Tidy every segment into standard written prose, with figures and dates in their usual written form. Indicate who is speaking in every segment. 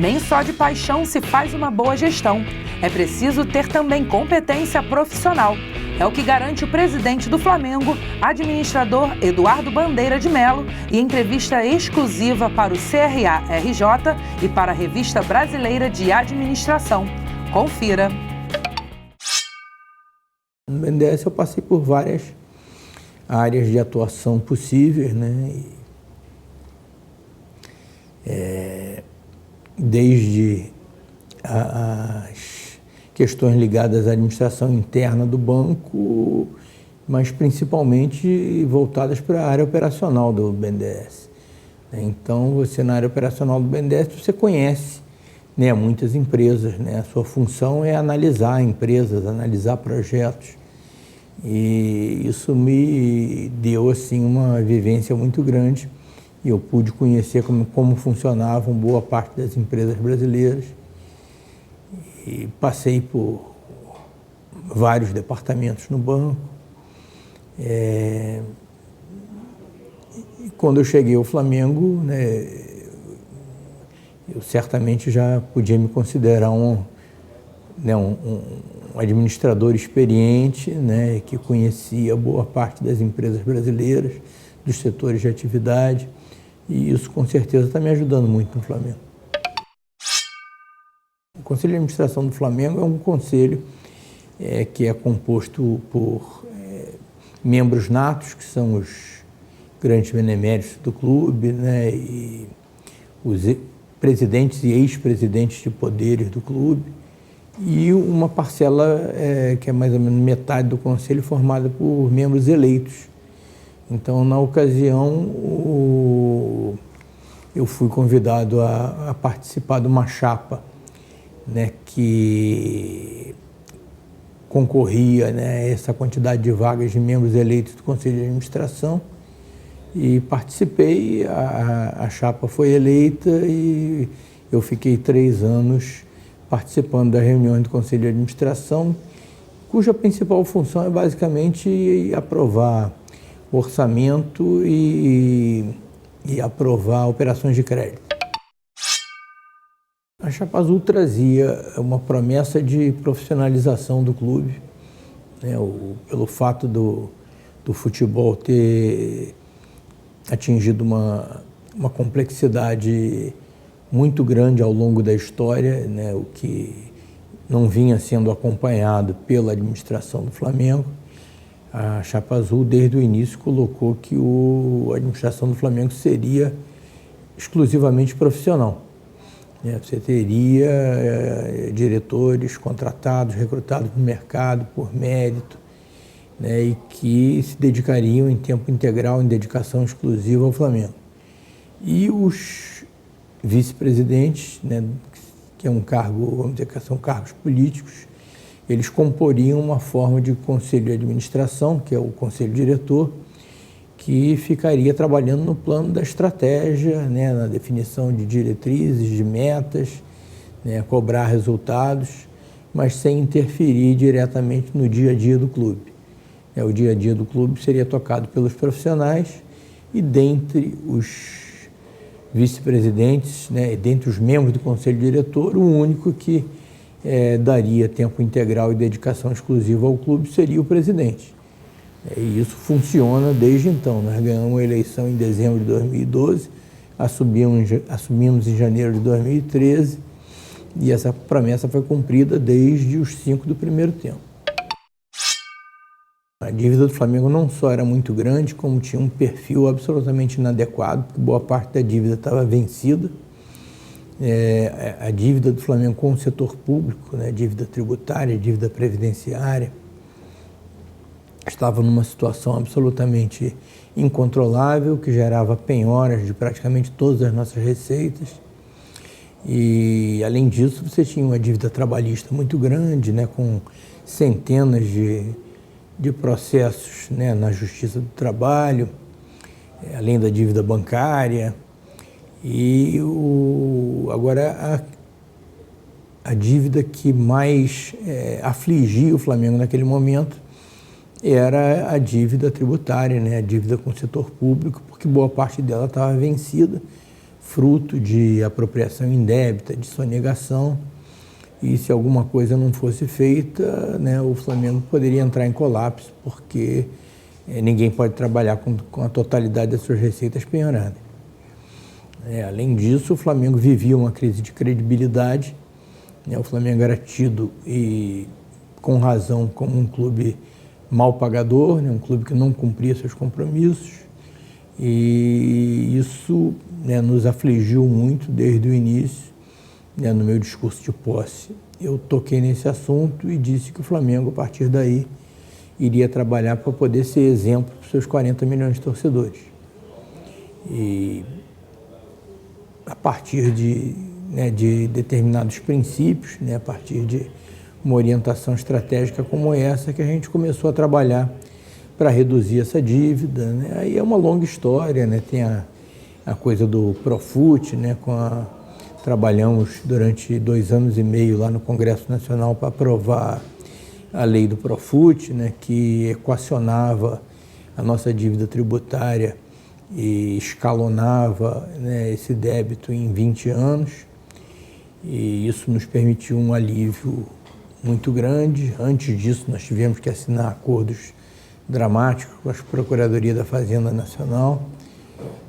Speaker 1: Nem só de paixão se faz uma boa gestão. É preciso ter também competência profissional. É o que garante o presidente do Flamengo, administrador Eduardo Bandeira de Mello, em entrevista exclusiva para o CRA-RJ e para a Revista Brasileira de Administração. Confira.
Speaker 2: No BNDES eu passei por várias áreas de atuação possíveis, né? Desde as questões ligadas à administração interna do banco, mas principalmente voltadas para a área operacional do BNDES. Então, você na área operacional do BNDES, você conhece, né, muitas empresas, né? A sua função é analisar empresas, analisar projetos. E isso me deu assim, uma vivência muito grande. E eu pude conhecer como funcionavam boa parte das empresas brasileiras. E passei por vários departamentos no banco. E quando eu cheguei ao Flamengo, né, eu certamente já podia me considerar um administrador experiente, né, que conhecia boa parte das empresas brasileiras, dos setores de atividade. E isso, com certeza, está me ajudando muito no Flamengo. O Conselho de Administração do Flamengo é um conselho que é composto por membros natos, que são os grandes beneméritos do clube, né, e os presidentes e ex-presidentes de poderes do clube, e uma parcela que é mais ou menos metade do conselho, formada por membros eleitos. Então, na ocasião, eu fui convidado a participar de uma chapa, né, que concorria, né, a essa quantidade de vagas de membros eleitos do Conselho de Administração, e participei. A chapa foi eleita e eu fiquei 3 anos participando das reuniões do Conselho de Administração, cuja principal função é basicamente aprovar orçamento e aprovar operações de crédito. A Chapa Azul trazia uma promessa de profissionalização do clube, né, pelo fato do futebol ter atingido uma complexidade muito grande ao longo da história, né, o que não vinha sendo acompanhado pela administração do Flamengo. A Chapa Azul, desde o início, colocou que a administração do Flamengo seria exclusivamente profissional. Você teria diretores contratados, recrutados no mercado por mérito, né, e que se dedicariam em tempo integral, em dedicação exclusiva ao Flamengo. E os vice-presidentes, né, que é um cargo, vamos dizer que são cargos políticos, eles comporiam uma forma de conselho de administração, que é o conselho diretor, que ficaria trabalhando no plano da estratégia, né, na definição de diretrizes, de metas, né, cobrar resultados, mas sem interferir diretamente no dia a dia do clube. O dia a dia do clube seria tocado pelos profissionais e, dentre os vice-presidentes, né, dentre os membros do conselho diretor, o único que daria tempo integral e dedicação exclusiva ao clube seria o presidente. E isso funciona desde então. Nós ganhamos a eleição em dezembro de 2012, assumimos em janeiro de 2013 e essa promessa foi cumprida desde os 5 do primeiro tempo. A dívida do Flamengo não só era muito grande, como tinha um perfil absolutamente inadequado, porque boa parte da dívida estava vencida. A dívida do Flamengo com o setor público, né, dívida tributária, dívida previdenciária, estava numa situação absolutamente incontrolável, que gerava penhoras de praticamente todas as nossas receitas. E, além disso, você tinha uma dívida trabalhista muito grande, né, com centenas de processos, né, na Justiça do Trabalho, além da dívida bancária. E agora a dívida que mais afligia o Flamengo naquele momento era a dívida tributária, né? A dívida com o setor público, porque boa parte dela estava vencida, fruto de apropriação indébita, de sonegação, e se alguma coisa não fosse feita, né, o Flamengo poderia entrar em colapso, porque ninguém pode trabalhar com a totalidade das suas receitas penhoradas. Além disso, o Flamengo vivia uma crise de credibilidade, né, o Flamengo era tido, e com razão, como um clube mal pagador, né, um clube que não cumpria seus compromissos, e isso, né, nos afligiu muito desde o início. Né, no meu discurso de posse, eu toquei nesse assunto e disse que o Flamengo, a partir daí, iria trabalhar para poder ser exemplo para os seus 40 milhões de torcedores. E a partir de determinados princípios, né, a partir de uma orientação estratégica como essa, que a gente começou a trabalhar para reduzir essa dívida. Né? Aí é uma longa história, né? Tem a coisa do Profut, né? Trabalhamos durante 2 anos e meio lá no Congresso Nacional para aprovar a lei do Profut, né? Que equacionava a nossa dívida tributária e escalonava, né, esse débito em 20 anos. E isso nos permitiu um alívio muito grande. Antes disso, nós tivemos que assinar acordos dramáticos com a Procuradoria da Fazenda Nacional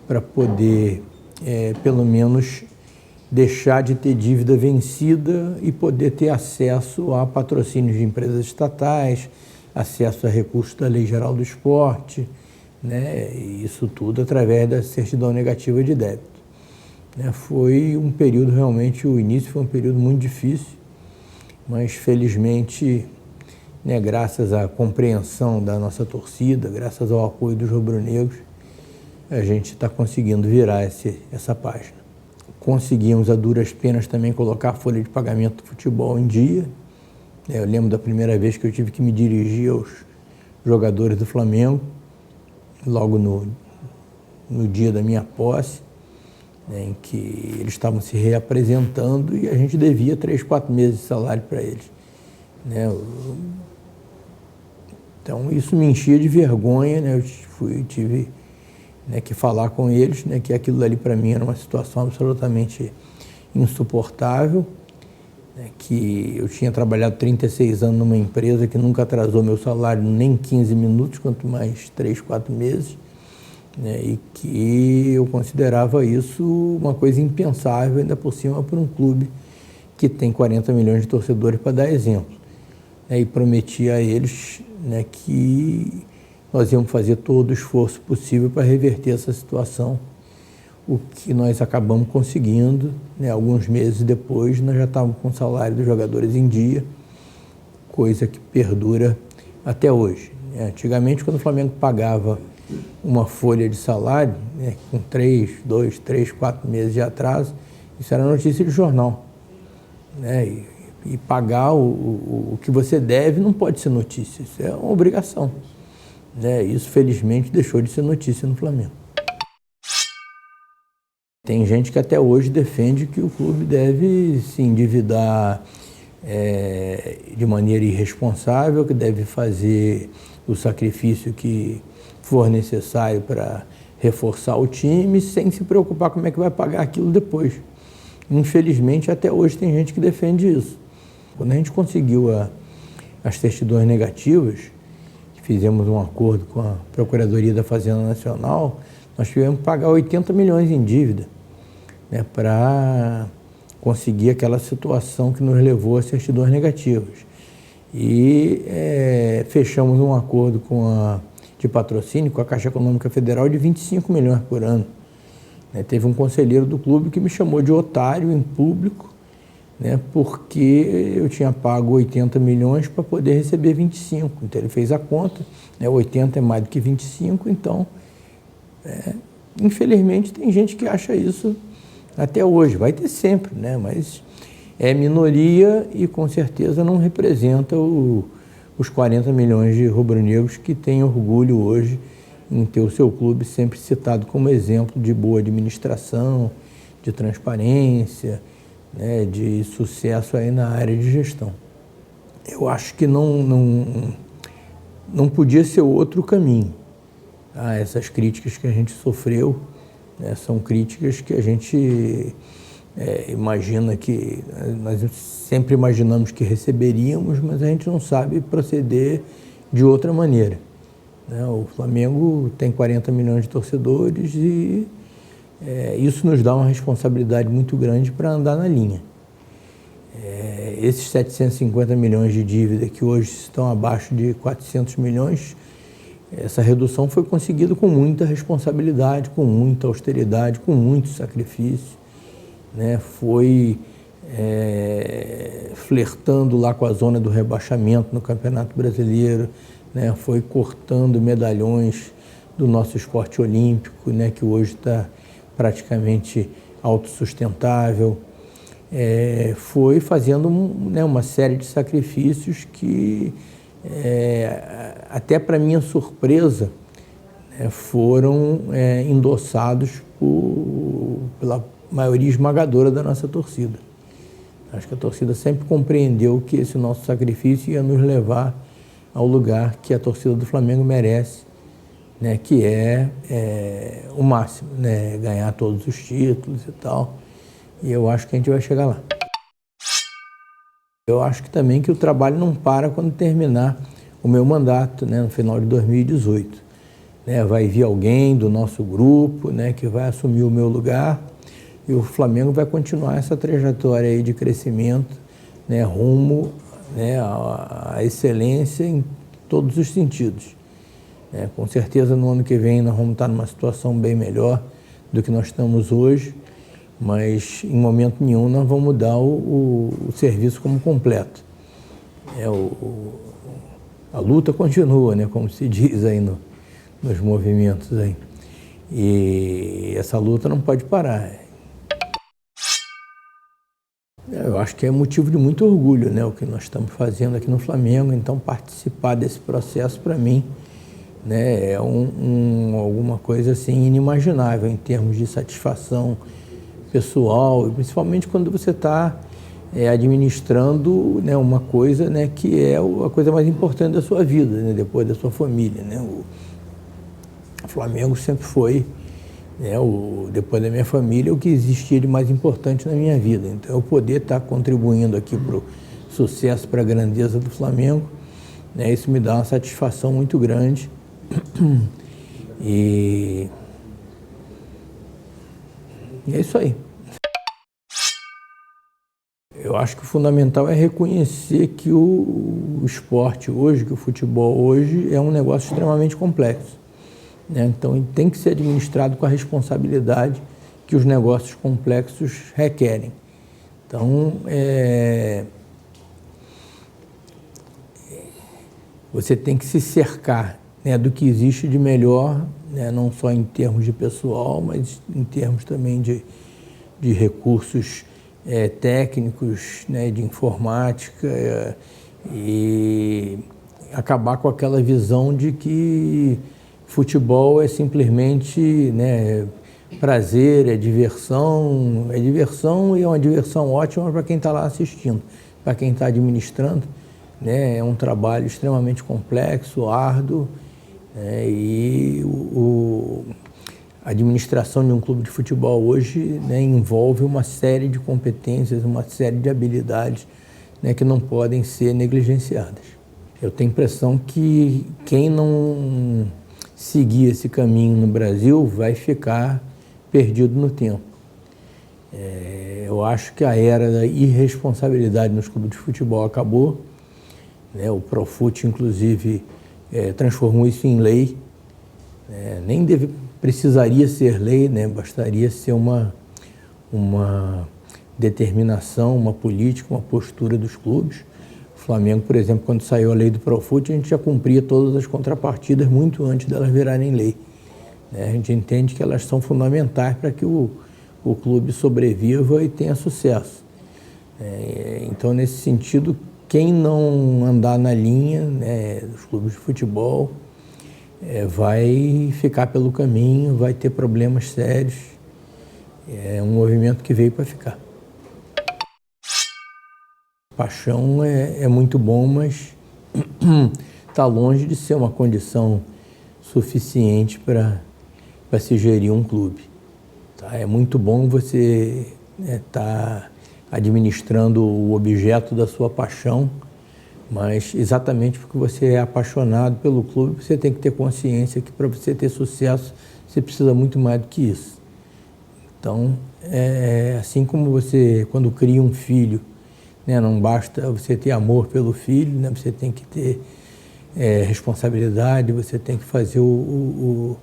Speaker 2: para poder, pelo menos, deixar de ter dívida vencida e poder ter acesso a patrocínios de empresas estatais, acesso a recursos da Lei Geral do Esporte, né? E isso tudo através da certidão negativa de débito. Foi um período, realmente, o início foi um período muito difícil, mas felizmente, né, graças à compreensão da nossa torcida, graças ao apoio dos rubro-negros, a gente está conseguindo virar essa página. Conseguimos, a duras penas, também colocar a folha de pagamento do futebol em dia. Eu lembro da primeira vez que eu tive que me dirigir aos jogadores do Flamengo, logo no dia da minha posse, né, em que eles estavam se reapresentando e a gente devia 3, 4 meses de salário para eles. Né? Então, isso me enchia de vergonha, né? Eu tive, né, que falar com eles, né, que aquilo ali para mim era uma situação absolutamente insuportável, né, que eu tinha trabalhado 36 anos numa empresa que nunca atrasou meu salário nem 15 minutos, quanto mais 3, 4 meses, né, e que eu considerava isso uma coisa impensável, ainda por cima, para um clube que tem 40 milhões de torcedores, para dar exemplo. E prometi a eles, né, que nós íamos fazer todo o esforço possível para reverter essa situação, o que nós acabamos conseguindo, né? Alguns meses depois, nós já estávamos com o salário dos jogadores em dia, coisa que perdura até hoje. Antigamente, quando o Flamengo pagava uma folha de salário, né, com 2, 3, 4 meses de atraso, isso era notícia de jornal. Né? E pagar o que você deve não pode ser notícia, isso é uma obrigação. Né? Isso, felizmente, deixou de ser notícia no Flamengo. Tem gente que até hoje defende que o clube deve se endividar de maneira irresponsável, que deve fazer o sacrifício que for necessário para reforçar o time, sem se preocupar como é que vai pagar aquilo depois. Infelizmente, até hoje tem gente que defende isso. Quando a gente conseguiu as certidões negativas, fizemos um acordo com a Procuradoria da Fazenda Nacional, nós tivemos que pagar 80 milhões em dívida, né, para conseguir aquela situação que nos levou a certidões negativas. E fechamos um acordo de patrocínio com a Caixa Econômica Federal de 25 milhões por ano. Teve um conselheiro do clube que me chamou de otário em público, né, porque eu tinha pago 80 milhões para poder receber 25. Então ele fez a conta, né, 80 é mais do que 25, então, infelizmente, tem gente que acha isso até hoje. Vai ter sempre, né, mas é minoria e com certeza não representa os 40 milhões de rubro-negros que têm orgulho hoje em ter o seu clube sempre citado como exemplo de boa administração, de transparência, né, de sucesso aí na área de gestão. Eu acho que não podia ser outro caminho. Essas críticas que a gente sofreu, né? São críticas que a gente imagina que nós sempre imaginamos que receberíamos, mas a gente não sabe proceder de outra maneira, né? O Flamengo tem 40 milhões de torcedores e isso nos dá uma responsabilidade muito grande para andar na linha. Esses 750 milhões de dívida que hoje estão abaixo de 400 milhões, essa redução foi conseguida com muita responsabilidade, com muita austeridade, com muito sacrifício, né? Foi flertando lá com a zona do rebaixamento no Campeonato Brasileiro, né? Foi cortando medalhões do nosso esporte olímpico, né? Que hoje está praticamente autossustentável. Foi fazendo uma série de sacrifícios que, até para minha surpresa, foram endossados pela maioria esmagadora da nossa torcida. Acho que a torcida sempre compreendeu que esse nosso sacrifício ia nos levar ao lugar que a torcida do Flamengo merece, né, que é o máximo, né, ganhar todos os títulos e tal. E eu acho que a gente vai chegar lá. Eu acho que também que o trabalho não para quando terminar o meu mandato, né, no final de 2018. Né, vai vir alguém do nosso grupo, né, que vai assumir o meu lugar e o Flamengo vai continuar essa trajetória aí de crescimento, né, rumo, né, à excelência em todos os sentidos. Com certeza no ano que vem nós vamos estar numa situação bem melhor do que nós estamos hoje, mas em momento nenhum nós vamos mudar o serviço como completo. A luta continua, né, como se diz aí nos movimentos aí. E essa luta não pode parar. Eu acho que é motivo de muito orgulho, né, o que nós estamos fazendo aqui no Flamengo. Então participar desse processo para mim, né, é alguma coisa assim inimaginável em termos de satisfação pessoal, e principalmente quando você está administrando, né, uma coisa, né, que é a coisa mais importante da sua vida, né, depois da sua família, né? O Flamengo sempre foi, né, depois da minha família, o que existia de mais importante na minha vida. Então, eu poder estar contribuindo aqui para o sucesso, para a grandeza do Flamengo, né, isso me dá uma satisfação muito grande. E é isso aí. Eu acho que o fundamental é reconhecer que o esporte hoje, que o futebol hoje é um negócio extremamente complexo, né? Então ele tem que ser administrado com a responsabilidade que os negócios complexos requerem. Então, você tem que se cercar, né, do que existe de melhor, né, não só em termos de pessoal, mas em termos também de recursos técnicos, né, de informática, e acabar com aquela visão de que futebol é simplesmente, né, prazer, é diversão e é uma diversão ótima para quem está lá assistindo. Para quem está administrando, né, é um trabalho extremamente complexo, árduo, né, e a administração de um clube de futebol hoje, né, envolve uma série de competências, uma série de habilidades, né, que não podem ser negligenciadas. Eu tenho a impressão que quem não seguir esse caminho no Brasil vai ficar perdido no tempo. Eu acho que a era da irresponsabilidade nos clubes de futebol acabou, né? O Profut, inclusive, transformou isso em lei. Nem precisaria ser lei, né? Bastaria ser uma determinação, uma política, uma postura dos clubes. O Flamengo, por exemplo, quando saiu a lei do Profut, a gente já cumpria todas as contrapartidas muito antes delas virarem lei. A gente entende que elas são fundamentais para que o clube sobreviva e tenha sucesso. Então, nesse sentido, quem não andar na linha, né, dos clubes de futebol vai ficar pelo caminho, vai ter problemas sérios. É um movimento que veio para ficar. Paixão é muito bom, mas está longe de ser uma condição suficiente para se gerir um clube. Tá? É muito bom você estar administrando o objeto da sua paixão, mas exatamente porque você é apaixonado pelo clube, você tem que ter consciência que para você ter sucesso, você precisa muito mais do que isso. Então, assim como você, quando cria um filho, né, não basta você ter amor pelo filho, né, você tem que ter responsabilidade, você tem que fazer o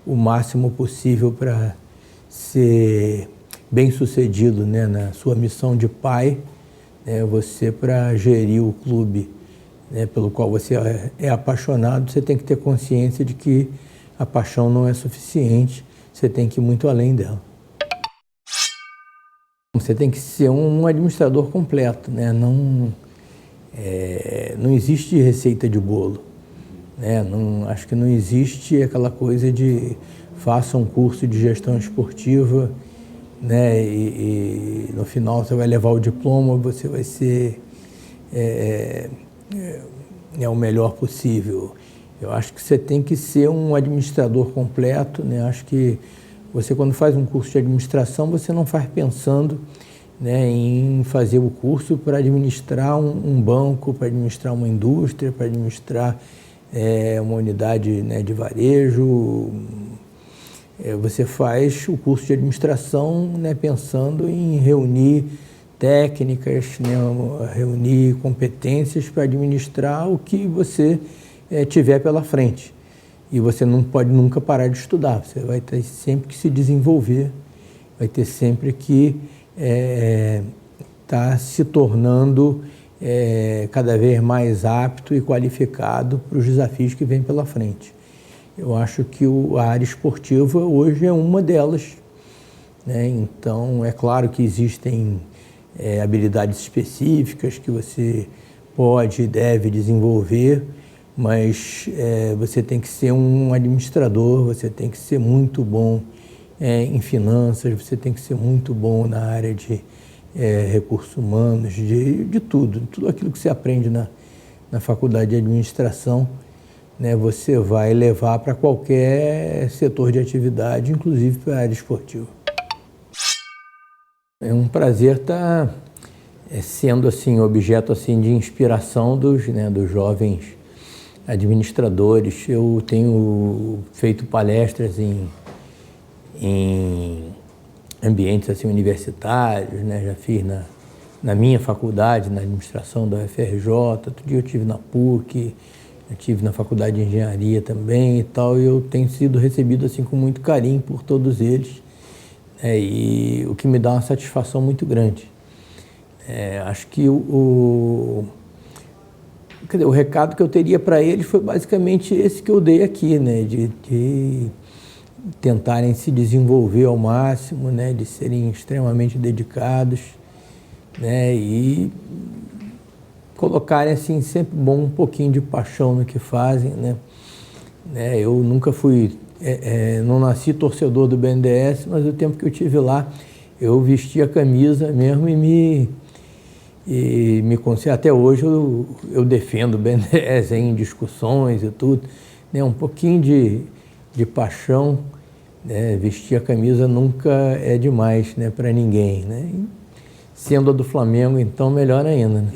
Speaker 2: máximo possível para ser bem-sucedido, né, na sua missão de pai, né, você para gerir o clube, né, pelo qual você é apaixonado, você tem que ter consciência de que a paixão não é suficiente, você tem que ir muito além dela. Você tem que ser um administrador completo, né? Não existe receita de bolo, né? Acho que não existe aquela coisa de faça um curso de gestão esportiva, né? E no final você vai levar o diploma, você vai ser o melhor possível. Eu acho que você tem que ser um administrador completo, né? Acho que você, quando faz um curso de administração, você não faz pensando, né, em fazer o curso para administrar um banco, para administrar uma indústria, para administrar uma unidade, né, de varejo. Você faz o curso de administração, né, pensando em reunir técnicas, né, reunir competências para administrar o que você tiver pela frente. E você não pode nunca parar de estudar, você vai ter sempre que se desenvolver, vai ter sempre que estar se tornando cada vez mais apto e qualificado para os desafios que vêm pela frente. Eu acho que a área esportiva hoje é uma delas, né? Então, é claro que existem habilidades específicas que você pode e deve desenvolver, mas você tem que ser um administrador, você tem que ser muito bom em finanças, você tem que ser muito bom na área de recursos humanos, de tudo aquilo que você aprende na faculdade de administração, né, você vai levar para qualquer setor de atividade, inclusive para a área esportiva. É um prazer estar sendo assim, objeto assim, de inspiração dos jovens administradores. Eu tenho feito palestras em ambientes assim, universitários, né? Já fiz na minha faculdade, na administração da UFRJ, outro dia eu estive na PUC, eu estive na faculdade de engenharia também e tal, e eu tenho sido recebido assim, com muito carinho por todos eles, né? E o que me dá uma satisfação muito grande. Acho que o recado que eu teria para eles foi basicamente esse que eu dei aqui, né? De tentarem se desenvolver ao máximo, né? De serem extremamente dedicados, né? E colocarem assim, sempre um pouquinho de paixão no que fazem, né? Eu nunca fui, não nasci torcedor do BNDES, mas o tempo que eu tive lá, eu vesti a camisa mesmo e me considero, até hoje eu defendo o BNDES em discussões e tudo, né? Um pouquinho de paixão, né? Vestir a camisa nunca é demais, né, para ninguém, né? Sendo a do Flamengo, então, melhor ainda, né?